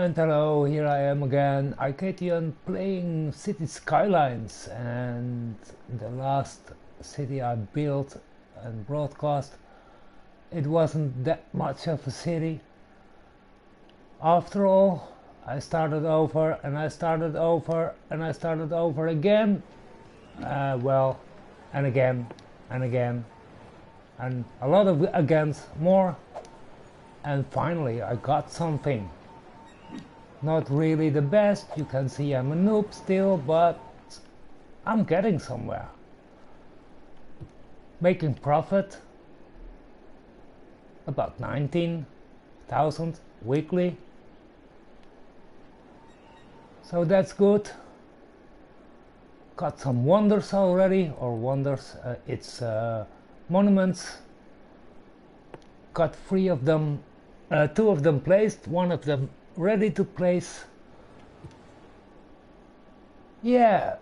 And hello, here I am again, Arcadian, playing City Skylines, and the last city I built and broadcast, it wasn't that much of a city. After all, I started over and I started over and I started over again, well, and again and again, and a lot of agains more, and finally I got something. Not really the best, you can see I'm a noob still, but I'm getting somewhere. Making profit, about 19,000 weekly. So that's good. Got some wonders already, or wonders, it's monuments. Got 3 of them, 2 of them placed, 1 of them ready to place. Yeah,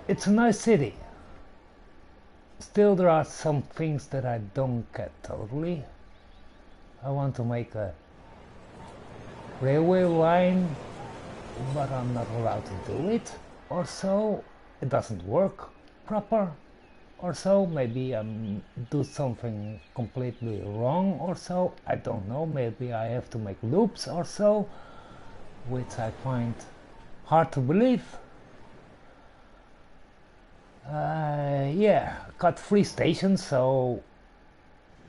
it's a nice city. Still there are some things that I don't get totally. I want to make a railway line, but I'm not allowed to do it, or so. It doesn't work proper, or so. Maybe I'm do something completely wrong, or so. I don't know. Maybe I have to make loops or so, which I find hard to believe. Yeah, got 3 stations, so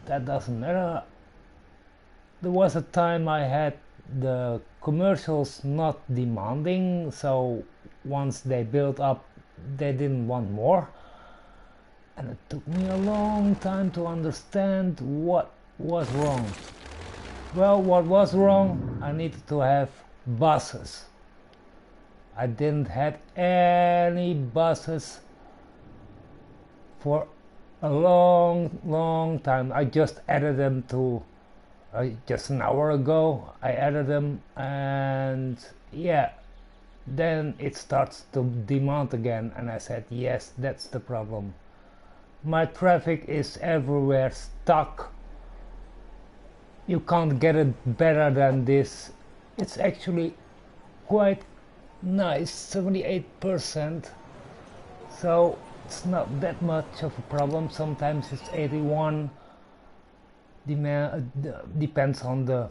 that doesn't matter. There was a time I had the commercials not demanding, so once they built up they didn't want more, and it took me a long time to understand what was wrong. Well, what was wrong, I needed to have buses. I didn't have any buses for a long time. I just added them to just an hour ago. I added them, and yeah, then it starts to demand again, and I said yes, that's the problem. My traffic is everywhere stuck. You can't get it better than this. It's actually quite nice, 78%, so it's not that much of a problem. Sometimes it's 81. Depends on the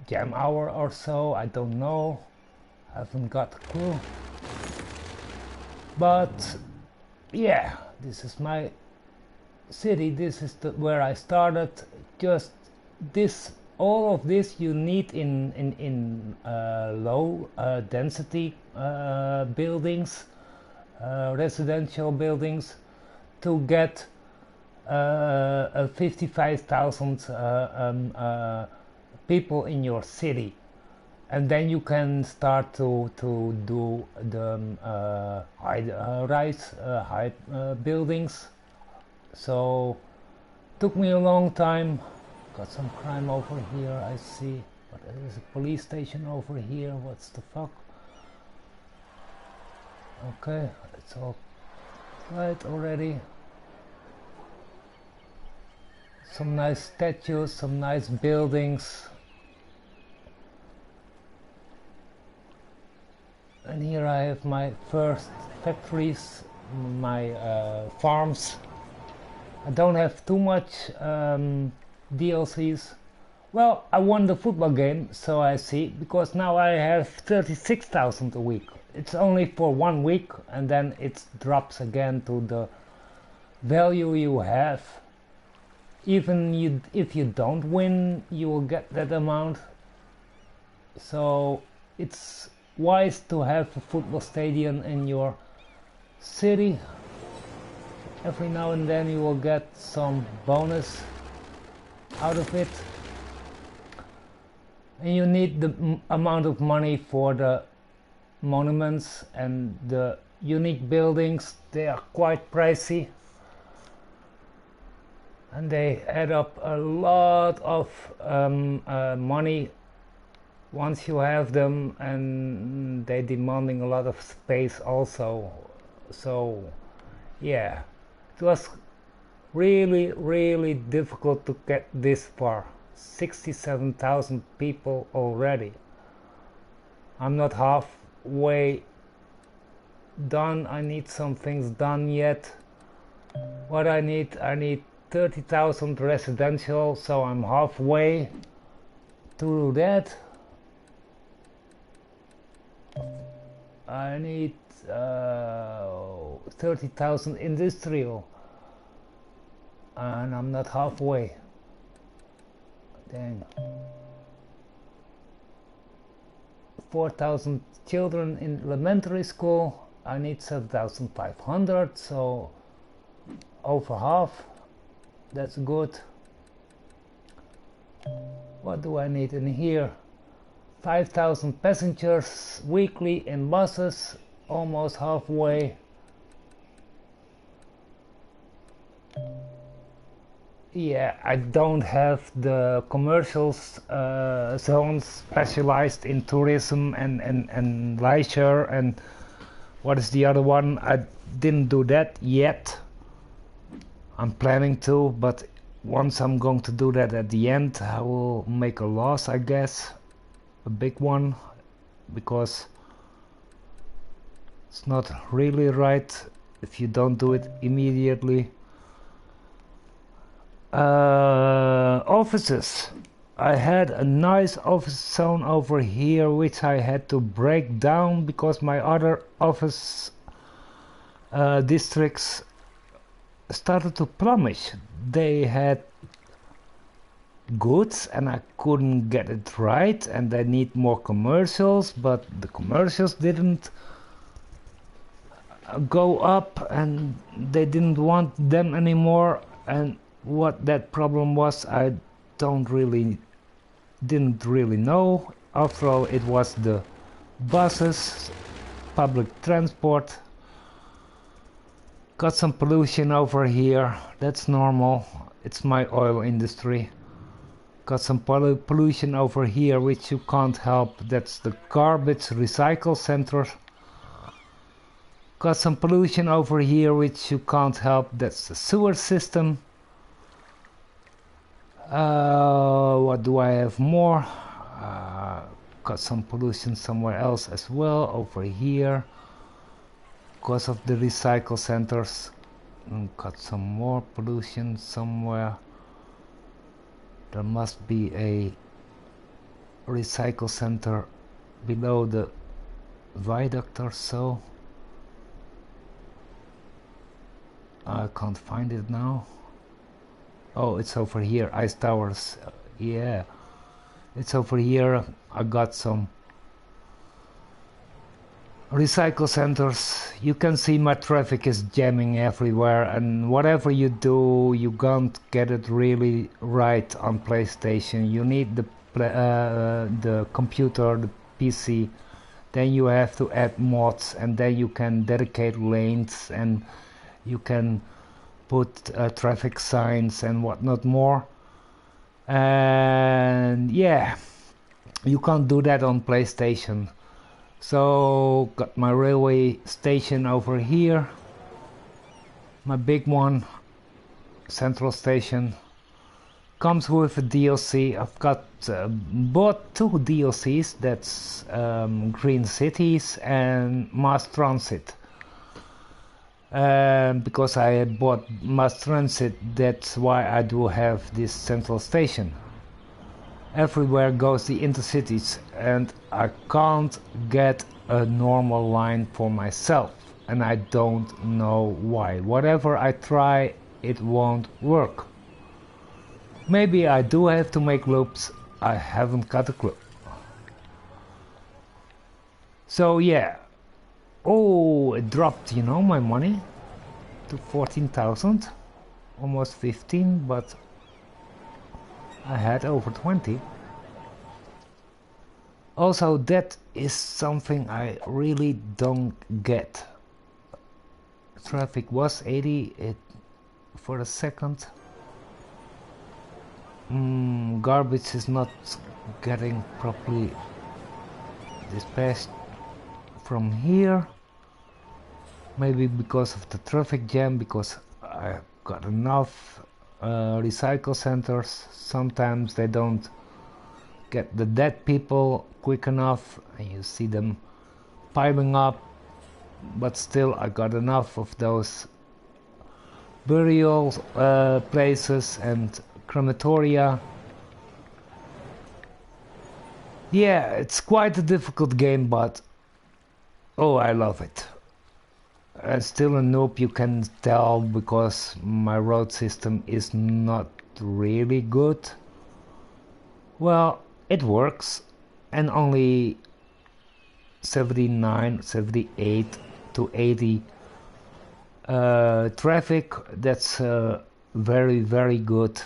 jam hour or so. I don't know, I haven't got a clue. But yeah, this is my city. This is where I started. Just this, all of this you need in low density buildings, residential buildings, to get 55,000 people in your city, and then you can start to do the high buildings. So took me a long time. Got some crime over here, I see, but there's a police station over here. What's the fuck? Okay, it's all right already. Some nice statues, some nice buildings. And here I have my first factories, my farms. I don't have too much DLCs. Well, I won the football game, so I see, because now I have 36,000 a week. It's only for 1 week, and then it drops again to the value you have. Even if you don't win, you will get that amount. So it's wise to have a football stadium in your city. Every now and then you will get some bonus out of it. And you need the amount of money for the monuments and the unique buildings. They are quite pricey, and they add up a lot of money once you have them, and they demanding a lot of space also. So yeah, it was really difficult to get this far. 67,000 people already. I'm not halfway done. I need some things done yet. What I need 30,000 residential, so I'm halfway to that. I need 30,000 industrial, and I'm not halfway. Dang. 4,000 children in elementary school. I need 7,500, so over half. That's good. What do I need in here? 5,000 passengers weekly in buses, almost halfway. Yeah, I don't have the commercials zones specialized in tourism and leisure, and what is the other one? I didn't do that yet. I'm planning to, but once I'm going to do that at the end, I will make a loss, I guess. A big one, because it's not really right if you don't do it immediately. Offices. I had a nice office zone over here which I had to break down because my other office districts started to plummet. They had goods and I couldn't get it right, and they need more commercials, but the commercials didn't go up and they didn't want them anymore. And what that problem was, I didn't really know. After all, it was the buses, public transport. Got some pollution over here, that's normal, it's my oil industry. Got some pollution over here which you can't help, that's the garbage recycle center. Got some pollution over here which you can't help, that's the sewer system. What do I have more? Got some pollution somewhere else as well, over here, because of the recycle centers. Got some more pollution somewhere. There must be a recycle center below the viaduct or so. I can't find it now. Oh, it's over here, ice towers. Yeah, it's over here. I got some recycle centers. You can see my traffic is jamming everywhere, and whatever you do, you can't get it really right on PlayStation. You need the computer, the PC. Then you have to add mods, and then you can dedicate lanes, and you can put traffic signs and whatnot more. And yeah, you can't do that on PlayStation. So got my railway station over here, my big one, Central Station. Comes with a DLC. I've got bought 2 DLCs, that's Green Cities and Mass Transit. Because I bought Mass Transit, that's why I do have this Central Station. Everywhere goes the intercities, and I can't get a normal line for myself, and I don't know why. Whatever I try, it won't work. Maybe I do have to make loops, I haven't got a clue. So yeah. Oh, it dropped, you know, my money to 14,000, almost 15, but I had over 20. Also, that is something I really don't get. Traffic was 80 for a second. Garbage is not getting properly dispatched from here. Maybe because of the traffic jam, because I got enough recycle centers. Sometimes they don't get the dead people quick enough and you see them piling up, but still I got enough of those burial places and crematoria. Yeah, it's quite a difficult game, but oh, I love it. I'm still a noob, you can tell, because my road system is not really good. Well, it works, and only 79, 78 to 80 traffic, that's very, very good.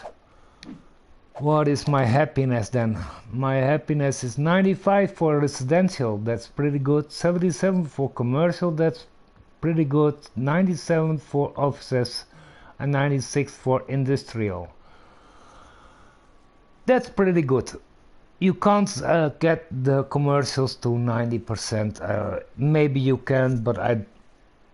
What is my happiness then? My happiness is 95 for residential, that's pretty good. 77 for commercial, that's pretty good. 97 for offices and 96 for industrial. That's pretty good. You can't get the commercials to 90%. Maybe you can, but I've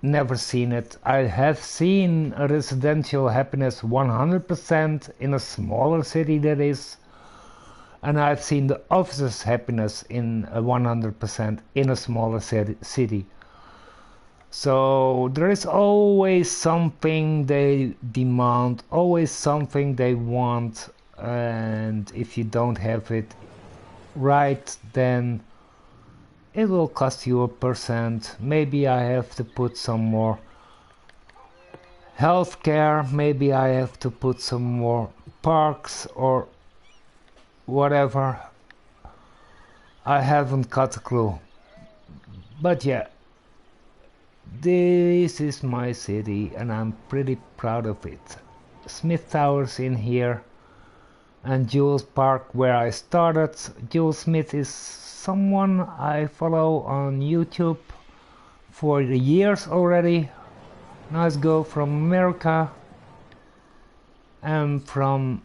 never seen it. I have seen a residential happiness 100% in a smaller city, that is, and I've seen the offices happiness in 100% in a smaller city. So there is always something they demand, always something they want, and if you don't have it right, then it will cost you 1%. Maybe I have to put some more healthcare, maybe I have to put some more parks or whatever. I haven't got a clue. But yeah, this is my city and I'm pretty proud of it. Smith Towers in here and Jules Park where I started. Jules Smith is someone I follow on YouTube for years already. Nice girl from America and from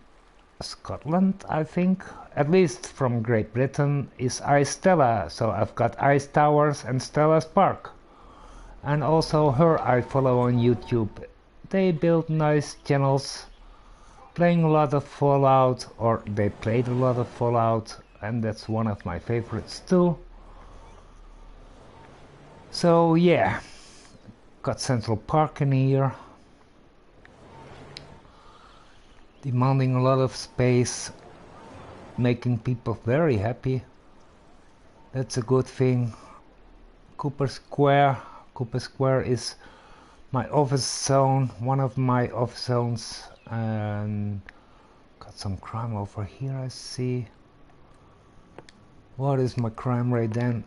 Scotland, I think. At least from Great Britain is Ice Stella. So I've got Ice Towers and Stella's Park. And also her I follow on YouTube. They build nice channels, playing a lot of Fallout, or they played a lot of Fallout, and that's one of my favorites too. So yeah, got Central Park in here, demanding a lot of space, making people very happy. That's a good thing. Cooper Square. Cooper Square is my office zone, one of my office zones, and got some crime over here I see. What is my crime rate then?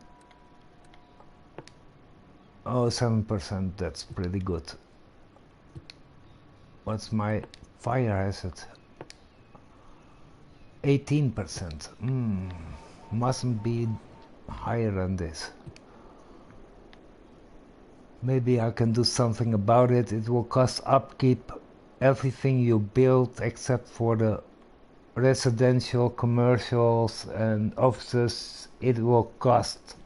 Oh, 7%, that's pretty good. What's my fire hazard? 18%. Mustn't be higher than this. Maybe I can do something about it. It will cost upkeep. Everything you build except for the residential, commercials and offices, it will cost.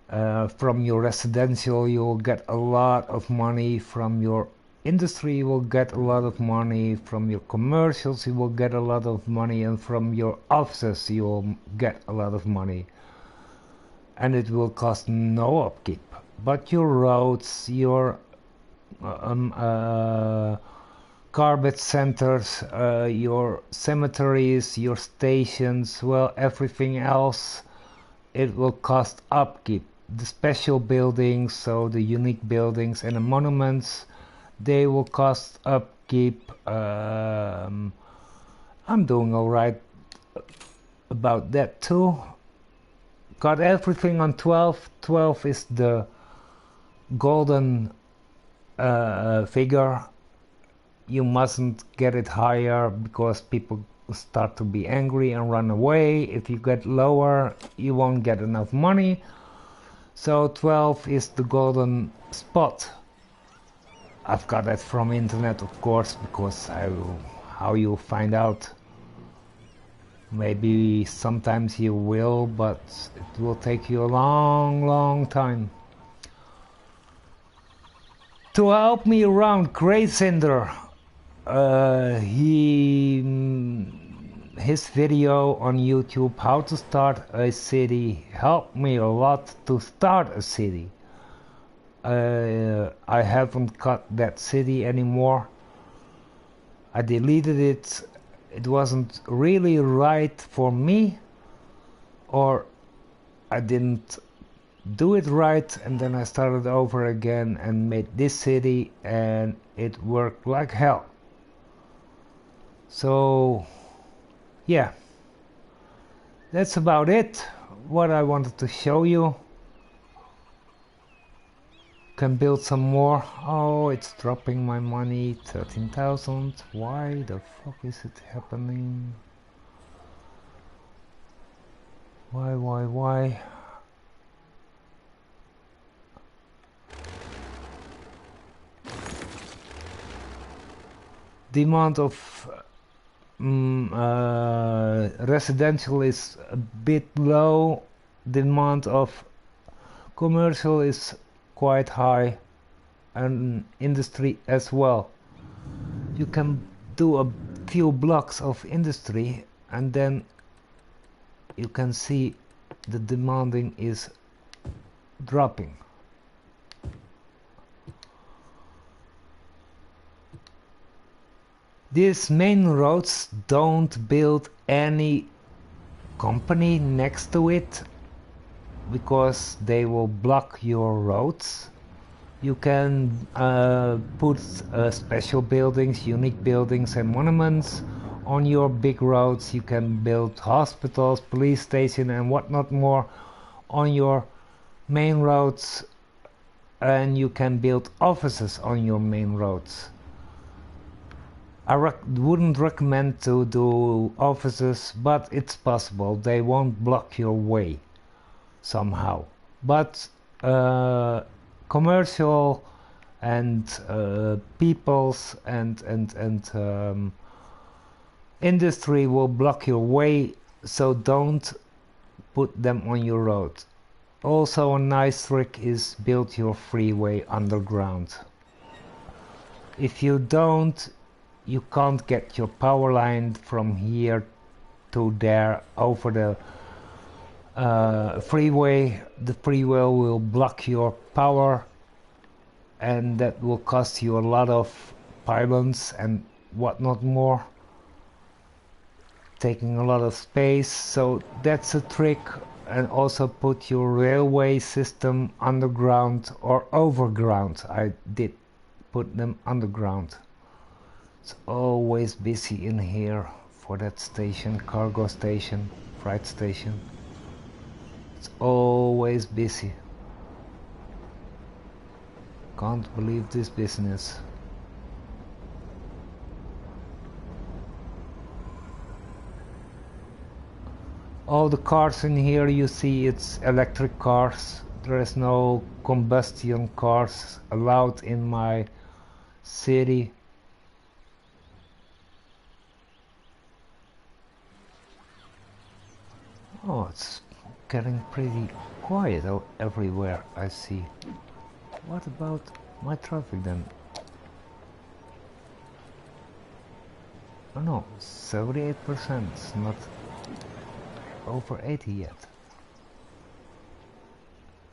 From your residential you will get a lot of money, from your industry you will get a lot of money, from your commercials you will get a lot of money, and from your offices you will get a lot of money. And it will cost no upkeep. But your roads, your garbage centers, your cemeteries, your stations, well, everything else, it will cost upkeep. The special buildings, so the unique buildings and the monuments, they will cost upkeep. I'm doing alright about that too. Got everything on 12. 12 is the golden figure. You mustn't get it higher because people start to be angry and run away. If you get lower, you won't get enough money. So 12 is the golden spot. I've got that from internet, of course, because how you find out. Maybe sometimes you will, but it will take you a long time. To help me around, Grey Cinder. his video on YouTube, how to start a city, helped me a lot to start a city. I haven't got that city anymore. I deleted it. It wasn't really right for me, or I didn't do it right, and then I started over again and made this city, and it worked like hell. So yeah, that's about it, what I wanted to show you. Can build some more. Oh, it's dropping my money, 13,000. Why the fuck is it happening? Why? The amount of residential is a bit low. The amount of commercial is quite high, and industry as well. You can do a few blocks of industry, and then you can see the demanding is dropping. These main roads don't build any company next to it, because they will block your roads. You can put special buildings, unique buildings and monuments on your big roads. You can build hospitals, police station and whatnot more on your main roads, and you can build offices on your main roads. I wouldn't recommend to do offices, but it's possible. They won't block your way somehow. But commercial and peoples and industry will block your way, so don't put them on your road. Also, a nice trick is build your freeway underground. If you don't, you can't get your power line from here to there over the freeway. The freeway will block your power, and that will cost you a lot of pylons and whatnot more, taking a lot of space. So that's a trick. And also put your railway system underground or overground. I did put them underground. It's always busy in here for that station, cargo station, freight station. It's always busy. Can't believe this business. All the cars in here you see, it's electric cars. There is no combustion cars allowed in my city. Oh, it's getting pretty quiet everywhere I see. What about my traffic then? Oh no, 78%, it's not over 80 yet.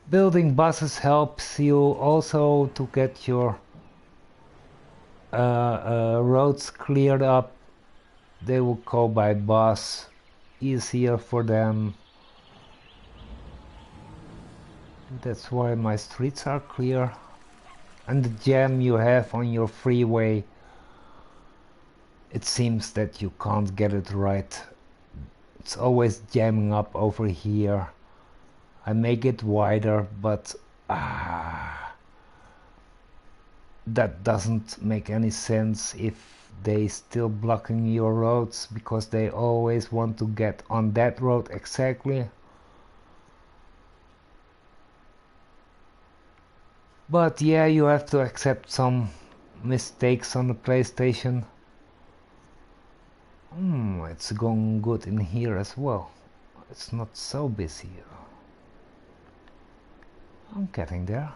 Building buses helps you also to get your roads cleared up. They will go by bus, easier for them. That's why my streets are clear. And the jam you have on your freeway, it seems that you can't get it right. It's always jamming up over here. I make it wider, but that doesn't make any sense if they still blocking your roads, because they always want to get on that road exactly. But yeah, you have to accept some mistakes on the PlayStation. It's going good in here as well. It's not so busy. I'm getting there.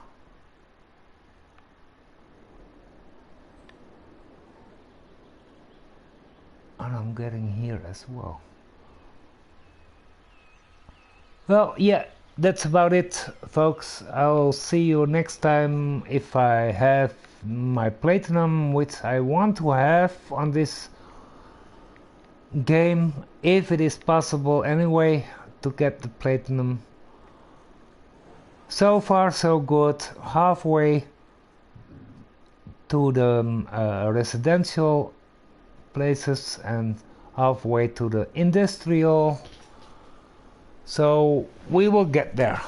what I'm getting here as well. Well, yeah, that's about it, folks. I'll see you next time if I have my platinum, which I want to have on this game, if it is possible anyway, to get the platinum. So far so good, halfway to the residential places and halfway to the industrial, so we will get there.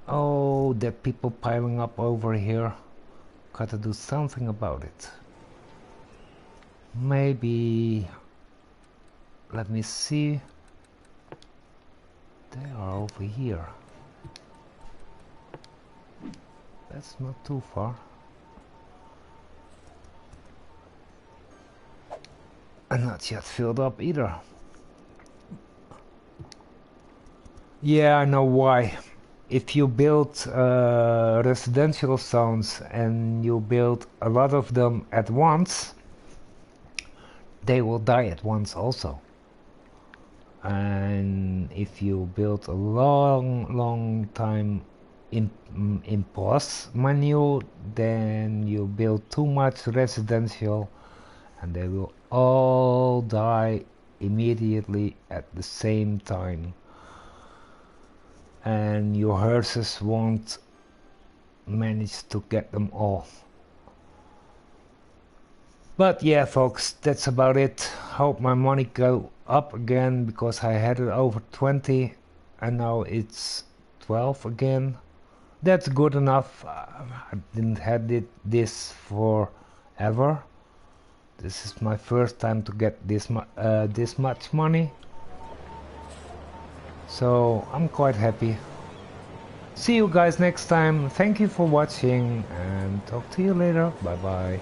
Oh, there are people piling up over here. Gotta do something about it. Maybe, let me see, they are over here. That's not too far. And not yet filled up either. Yeah, I know why. If you build residential zones and you build a lot of them at once, they will die at once also. And if you build a long time in pause menu, then you build too much residential and they will all die immediately at the same time, and your hearses won't manage to get them all. But yeah, folks, that's about it. Hope my money go up again, because I had it over 20 and now it's 12 again. That's good enough. I didn't have this forever. This is my first time to get this much money, so I'm quite happy. See you guys next time. Thank you for watching and talk to you later. Bye bye.